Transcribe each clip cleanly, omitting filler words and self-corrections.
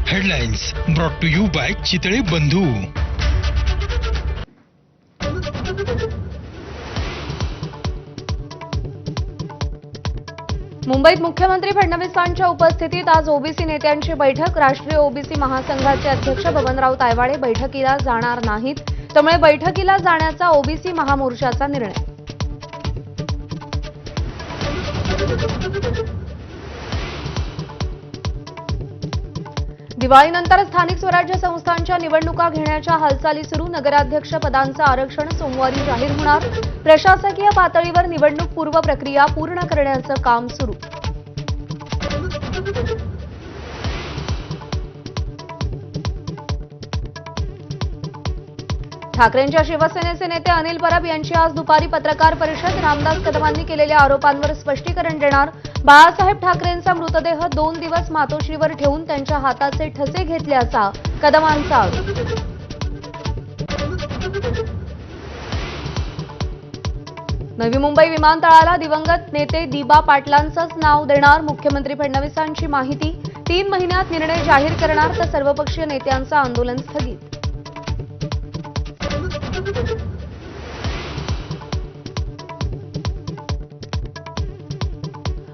Headlines brought to you by Chitale Bandhu. मुंबईत मुख्यमंत्री फडणवीसांच्या उपस्थितीत आज ओबीसी नेत्यांची बैठक. राष्ट्रीय ओबीसी महासंघाचे अध्यक्ष बबनराव तायवाळे बैठकीला जाणार नाहीत, त्यामुळे बैठकीला जाण्याचा ओबीसी महामोर्चाचा निर्णय. दिवाळीनंतर स्थानिक स्वराज्य संस्थांच्या निवडणुका घेण्याच्या हालचाली सुरू. नगराध्यक्ष पदांचं आरक्षण सोमवारी जाहीर होणार. प्रशासकीय पातळीवर निवडणूक पूर्व प्रक्रिया पूर्ण करण्याचं काम सुरू. ठाकरेंच्या शिवसेनेचे नेते अनिल परब यांची आज दुपारी पत्रकार परिषद. रामदास कदमांनी केलेल्या आरोपांवर स्पष्टीकरण देणार. बाळासाहेब ठाकरेंचा मृतदेह 2 दिवस मातोश्रीवर ठेवून त्यांच्या हाताचे ठसे घेतल्याचा कदमांचा आरोप. नवी मुंबई विमानतळाला दिवंगत नेते दिबा पाटलांचंच नाव देणार. मुख्यमंत्री फडणवीसांची माहिती. 3 महिन्यात निर्णय जाहीर करणार, तर सर्वपक्षीय नेत्यांचं आंदोलन स्थगित.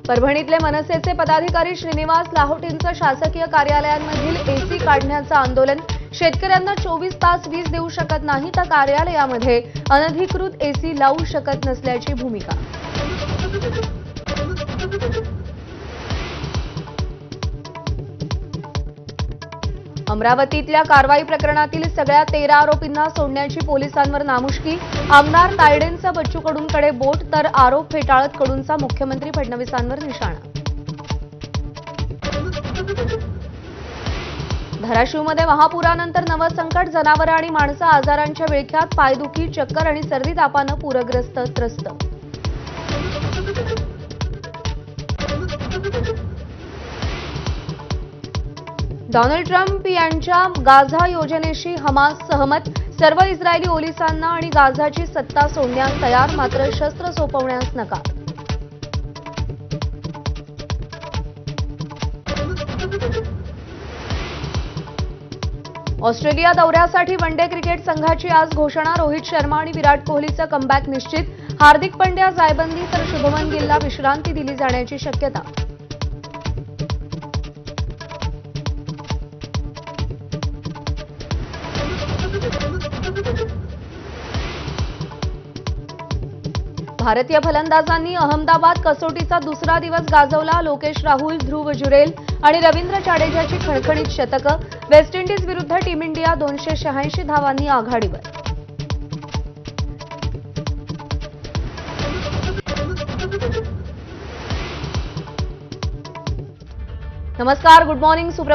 परभणीतले मनसेचे पदाधिकारी श्रीनिवास लाहोटींचं शासकीय कार्यालयांमधील एसी काढण्याचं आंदोलन. शेतकऱ्यांना 24 तास वीज देऊ शकत नाही, तर कार्यालयामध्ये अनधिकृत एसी लावू शकत नसल्याची भूमिका. अमरावतीतल्या कारवाई प्रकरणातील सगळ्या 13 आरोपींना सोडण्याची पोलिसांवर नामुष्की. आमदार तायडेंचा बच्चू कडूंकडे बोट, तर आरोप फेटाळत कडूंचा मुख्यमंत्री फडणवीसांवर निशाणा. धाराशिवमध्ये महापुरानंतर नवं संकट. जनावरं आणि माणसं आजारांच्या विळख्यात. पायदुखी, चक्कर आणि सर्दी तापानं पूरग्रस्त त्रस्त. डोनाल्ड ट्रम्प यांच्या गाझा योजनेशी हमास सहमत. सर्व इस्रायली पोलिसांना आणि गाझाची सत्ता सोडण्यास तयार, मात्र शस्त्र सोपवण्यास नकार. ऑस्ट्रेलिया दौऱ्यासाठी वनडे क्रिकेट संघाची आज घोषणा. रोहित शर्मा आणि विराट कोहलीचं कमबॅक निश्चित. हार्दिक पंड्या जायबंदी, तर शुभमन गिलला विश्रांती दिली जाण्याची शक्यता. भारतीय फलंदाजांनी अहमदाबाद कसोटीचा दुसरा दिवस गाजवला. लोकेश राहुल, ध्रुव जुरेल आणि रवींद्र जाडेजाची खणखणीत शतकं. वेस्ट इंडिज विरुद्ध टीम इंडिया 286 धावांनी आघाडीवर. नमस्कार, गुड मॉर्निंग.